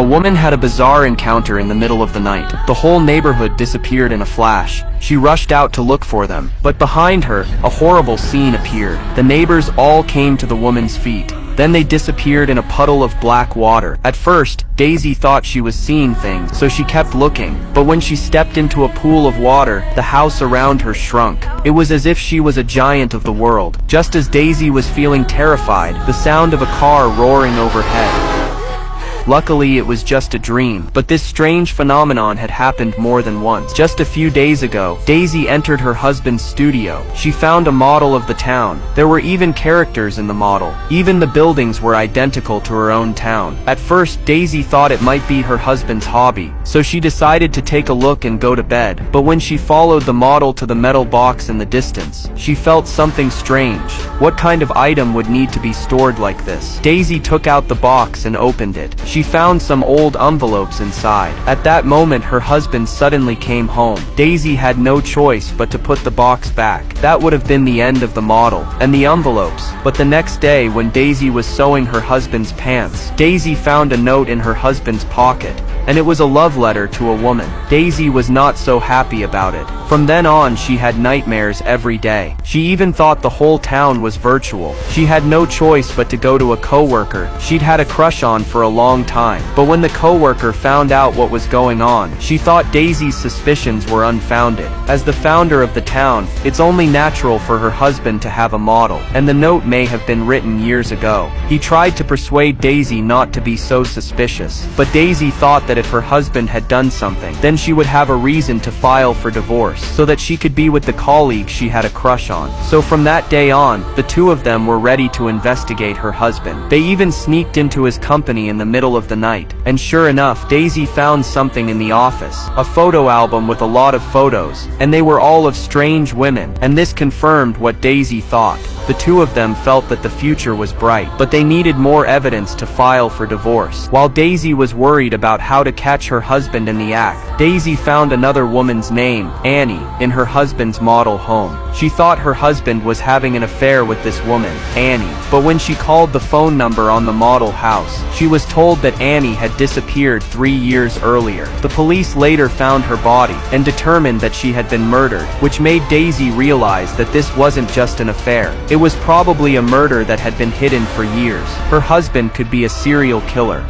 A woman had a bizarre encounter in the middle of the night. The whole neighborhood disappeared in a flash. She rushed out to look for them, but behind her, a horrible scene appeared. The neighbors all came to the woman's feet. Then they disappeared in a puddle of black water. At first, Daisy thought she was seeing things, so she kept looking. But when she stepped into a pool of water, the house around her shrunk. It was as if she was a giant of the world. Just as Daisy was feeling terrified, the sound of a car roaring overhead. Luckily, it was just a dream, but this strange phenomenon had happened more than once. Just a few days ago, Daisy entered her husband's studio. She found a model of the town. There were even characters in the model. Even the buildings were identical to her own town. At first, Daisy thought it might be her husband's hobby, so she decided to take a look and go to bed. But when she followed the model to the metal box in the distance, she felt something strange. What kind of item would need to be stored like this? Daisy took out the box and opened it. She found some old envelopes inside. At that moment, her husband suddenly came home. Daisy had no choice but to put the box back. That would have been the end of the model and the envelopes. But the next day, when Daisy was sewing her husband's pants, Daisy found a note in her husband's pocket, and it was a love letter to a woman. Daisy was not so happy about it. From then on, she had nightmares every day. She even thought the whole town was virtual. She had no choice but to go to a coworker she'd had a crush on for a long time. But when the coworker found out what was going on, she thought Daisy's suspicions were unfounded. As the founder of the town, it's only natural for her husband to have a model, and the note may have been written years ago. He tried to persuade Daisy not to be so suspicious, but Daisy thought that if her husband had done something, then she would have a reason to file for divorce, so that she could be with the colleague she had a crush on. So from that day on, the two of them were ready to investigate her husband. They even sneaked into his company in the middle of the night, and sure enough, Daisy found something in the office, a photo album with a lot of photos, and they were all of strange women, and this confirmed what Daisy thought. The two of them felt that the future was bright, but they needed more evidence to file for divorce. While Daisy was worried about how to catch her husband in the act, Daisy found another woman's name, Annie, in her husband's model home. She thought her husband was having an affair with this woman, Annie, but when she called the phone number on the model house, she was told that Annie had disappeared 3 years earlier. The police later found her body and determined that she had been murdered, which made Daisy realize that this wasn't just an affair. It was probably a murder that had been hidden for years. Her husband could be a serial killer.